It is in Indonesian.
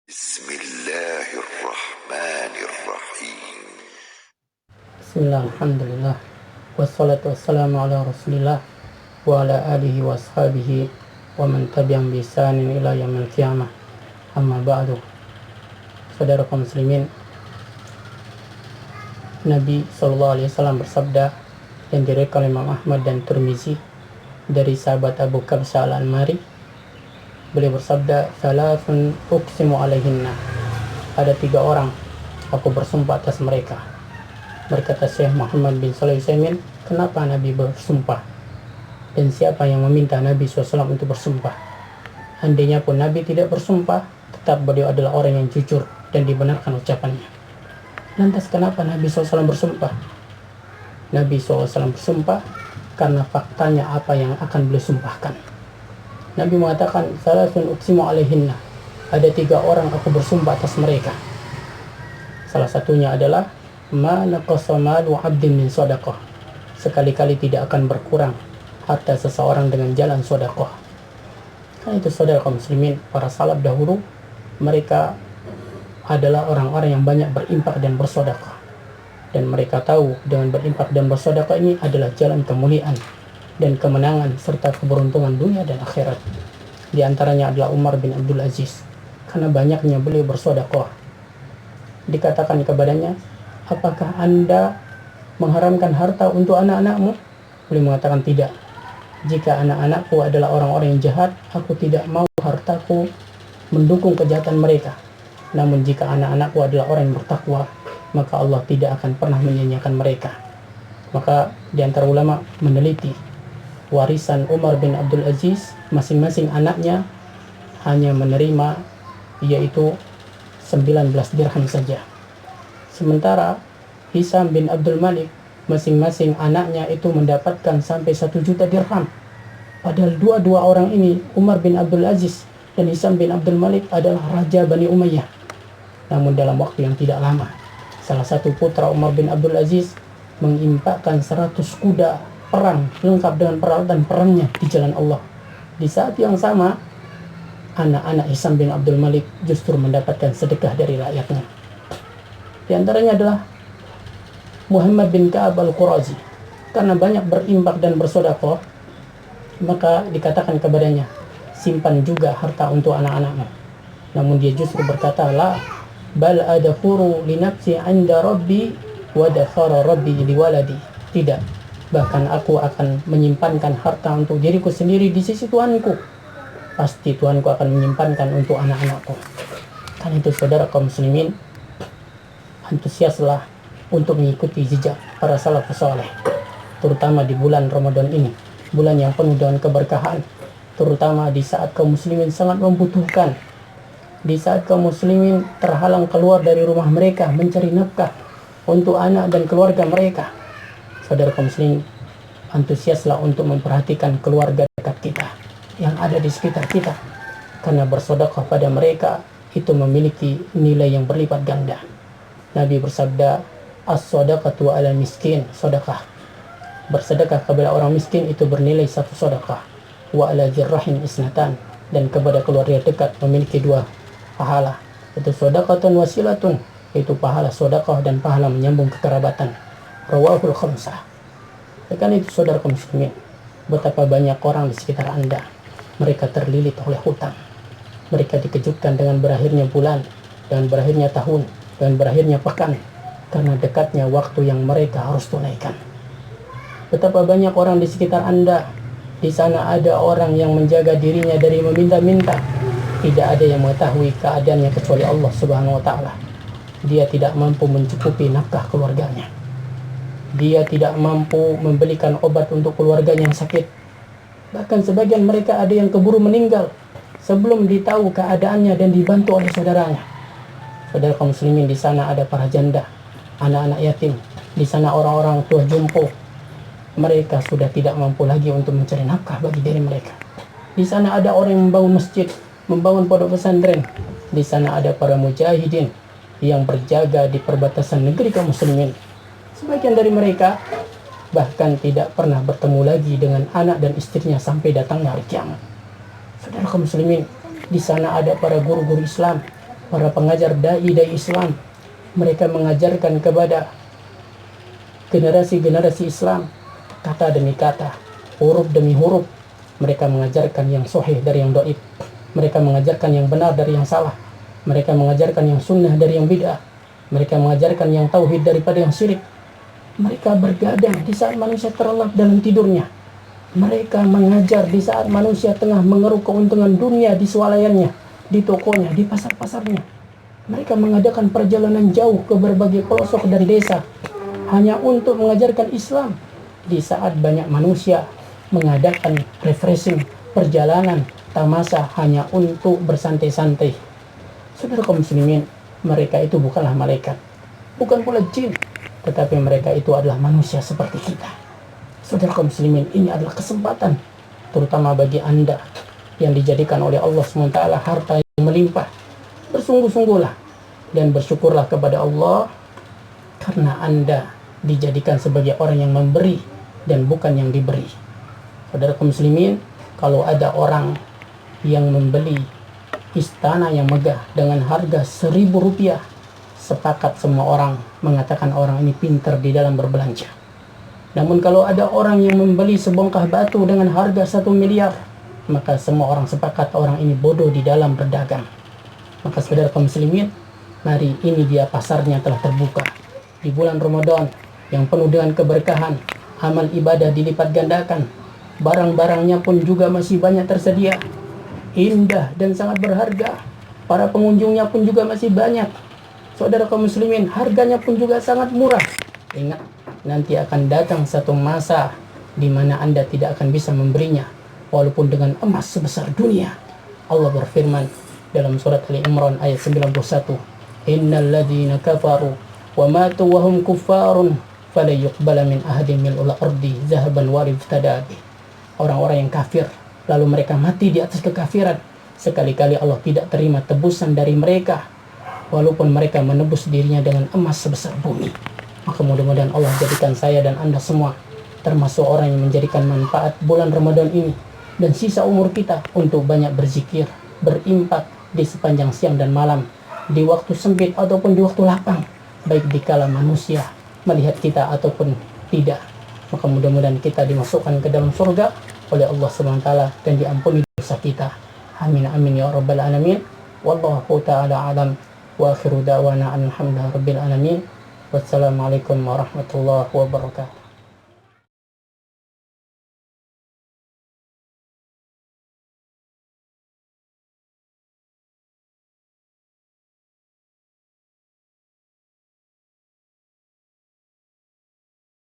Bismillahirrahmanirrahim. Bismillah, alhamdulillah, wassalatu wassalamu ala rasulillah wa ala alihi wa ashabihi wa man tabi'an bi ihsanin ila yaumil qiyamah. Amma ba'du. Saudara kaum muslimin, Nabi SAW bersabda yang diriwayatkan oleh Imam Ahmad dan Tirmizi dari sahabat Abu Kabsha al-Anmari. Beliau bersabda, "Salasun uqsimu alaihinna." Ada 3 orang aku bersumpah atas mereka. Berkata Syekh Muhammad bin Shalih Al-Utsaimin, kenapa Nabi bersumpah? Dan siapa yang meminta Nabi SAW untuk bersumpah? Andainya pun Nabi tidak bersumpah, tetap beliau adalah orang yang jujur dan dibenarkan ucapannya. Lantas kenapa Nabi SAW bersumpah? Nabi SAW bersumpah karena faktanya apa yang akan beliau sumpahkan. Nabi mengatakan, "Salasun uqsimu alaihinna." Ada 3 orang aku bersumpah atas mereka. Salah satunya adalah ma naqasa malu 'abdin min shadaqah. Sekali-kali tidak akan berkurang harta seseorang dengan jalan sedekah. Kan itu saudara kaum muslimin, para salaf dahulu mereka adalah orang-orang yang banyak berinfak dan bersedekah. Dan mereka tahu dengan berinfak dan bersedekah ini adalah jalan kemuliaan dan kemenangan serta keberuntungan dunia dan akhirat. Di antaranya adalah Umar bin Abdul Aziz, karena banyaknya beliau bersedekah. Dikatakan kepadanya, apakah Anda mengharamkan harta untuk anak-anakmu? Beliau mengatakan tidak. Jika anak-anakku adalah orang-orang yang jahat, aku tidak mau hartaku mendukung kejahatan mereka. Namun jika anak-anakku adalah orang yang bertakwa, maka Allah tidak akan pernah menyia-nyiakan mereka. Maka di antara ulama meneliti warisan Umar bin Abdul Aziz, masing-masing anaknya hanya menerima yaitu 19 dirham saja. Sementara Hisam bin Abdul Malik, masing-masing anaknya itu mendapatkan sampai 1 juta dirham. Padahal dua-dua orang ini, Umar bin Abdul Aziz dan Hisam bin Abdul Malik, adalah Raja Bani Umayyah. Namun dalam waktu yang tidak lama, salah satu putra Umar bin Abdul Aziz menginfakkan 100 kuda perang lengkap dengan peralatan perangnya di jalan Allah. Di saat yang sama, anak-anak Hisam bin Abdul Malik justru mendapatkan sedekah dari rakyatnya. Di antaranya adalah Muhammad bin Ka'ab al-Qurazi. Karena banyak berinfak dan bersedekah, maka dikatakan kepadanya, simpan juga harta untuk anak-anakmu. Namun dia justru berkata, la bal adkhuru li nafsi 'inda rabbi wa dakhara rabbi li waladi. Tidak, bahkan aku akan menyimpankan harta untuk diriku sendiri di sisi Tuhanku. Pasti Tuhanku akan menyimpankan untuk anak-anakku. Kan itu saudara kaum muslimin, antusiaslah untuk mengikuti jejak para salafus saleh, terutama di bulan Ramadan ini, bulan yang penuh dengan keberkahan, terutama di saat kaum muslimin sangat membutuhkan, di saat kaum muslimin terhalang keluar dari rumah mereka mencari nafkah untuk anak dan keluarga mereka. Saudara kaum muslimin, antusiaslah untuk memperhatikan keluarga dekat kita yang ada di sekitar kita, karena bersedekah pada mereka itu memiliki nilai yang berlipat ganda. Nabi bersabda, as-sadaqatu 'alal miskin sedekah. Bersedekah kepada orang miskin itu bernilai 1 sedekah. Wa 'ala dzirrahin isnatan, dan kepada keluarga dekat memiliki 2 pahala. Itu sedekatun wasilatun, yaitu pahala sedekah dan pahala menyambung kekerabatan. Rawahul khamsah. Kan itu saudara kaum muslimin, betapa banyak orang di sekitar Anda, mereka terlilit oleh hutang. Mereka dikejutkan dengan berakhirnya bulan, dengan berakhirnya tahun, dengan berakhirnya pekan, karena dekatnya waktu yang mereka harus tunaikan. Betapa banyak orang di sekitar Anda, di sana ada orang yang menjaga dirinya dari meminta-minta. Tidak ada yang mengetahui keadaannya kecuali Allah Subhanahu wa Ta'ala. Dia tidak mampu mencukupi nafkah keluarganya. Dia tidak mampu membelikan obat untuk keluarganya yang sakit. Bahkan sebagian mereka ada yang keburu meninggal sebelum ditahu keadaannya dan dibantu oleh saudaranya. Saudara kaum muslimin, di sana ada para janda, anak-anak yatim, di sana orang-orang tua jompo. Mereka sudah tidak mampu lagi untuk mencari nafkah bagi diri mereka. Di sana ada orang yang membangun masjid, membangun pondok pesantren. Di sana ada para mujahidin yang berjaga di perbatasan negeri kaum muslimin. Sebagian dari mereka bahkan tidak pernah bertemu lagi dengan anak dan istrinya sampai datangnya hari kiamat. Saudara kaum muslimin, di sana ada para guru-guru Islam para pengajar dai-dai Islam. Mereka mengajarkan kepada generasi-generasi Islam kata demi kata, huruf demi huruf. Mereka mengajarkan yang sahih dari yang dhaif. Mereka mengajarkan yang benar dari yang salah. Mereka mengajarkan yang sunnah dari yang bid'ah. Mereka mengajarkan yang tauhid daripada yang syirik. Mereka bergadang di saat manusia terlelap dalam tidurnya. Mereka mengajar di saat manusia tengah mengeruk keuntungan dunia di swalayannya, di tokonya, di pasar-pasarnya. Mereka mengadakan perjalanan jauh ke berbagai pelosok dan desa hanya untuk mengajarkan Islam di saat banyak manusia mengadakan refreshing, perjalanan, tamasa hanya untuk bersantai-santai. Saudara kaum muslimin, mereka itu bukanlah malaikat, bukan pula jin, tetapi mereka itu adalah manusia seperti kita. Saudara kaum muslimin, ini adalah kesempatan terutama bagi Anda yang dijadikan oleh Allah SWT harta yang melimpah. Bersungguh-sungguhlah dan bersyukurlah kepada Allah karena Anda dijadikan sebagai orang yang memberi dan bukan yang diberi. Saudara kaum muslimin, kalau ada orang yang membeli istana yang megah dengan harga Rp1.000, sepakat semua orang mengatakan orang ini pintar di dalam berbelanja. Namun kalau ada orang yang membeli sebongkah batu dengan harga 1 miliar, maka semua orang sepakat orang ini bodoh di dalam berdagang. Maka saudara kaum muslimin, mari ini dia pasarnya telah terbuka. Di bulan Ramadan yang penuh dengan keberkahan, amal ibadah dilipat gandakan, barang-barangnya pun juga masih banyak tersedia, indah dan sangat berharga. Para pengunjungnya pun juga masih banyak. Saudara kaum muslimin, harganya pun juga sangat murah. Ingat, nanti akan datang satu masa di mana Anda tidak akan bisa memberinya walaupun dengan emas sebesar dunia. Allah berfirman dalam surat Ali Imran ayat 91, innal ladzina kafaru wa matu wa hum kuffarun fala yuqbala min ahadin mil'ul ardi zahaban wa iftada. Orang-orang yang kafir lalu mereka mati di atas kekafiran, sekali-kali Allah tidak terima tebusan dari mereka walaupun mereka menebus dirinya dengan emas sebesar bumi. Maka mudah-mudahan Allah jadikan saya dan Anda semua termasuk orang yang menjadikan manfaat bulan Ramadan ini dan sisa umur kita untuk banyak berzikir, berimpak di sepanjang siang dan malam, di waktu sempit ataupun di waktu lapang, baik dikala manusia melihat kita ataupun tidak. Maka mudah-mudahan kita dimasukkan ke dalam surga oleh Allah SWT dan diampuni dosa kita. Amin amin ya rabbal alamin. Wallahu ta'ala alam wa akhiru da'wana alhamdulillahi rabbil alamin. Wassalamualaikum warahmatullahi wabarakatuh.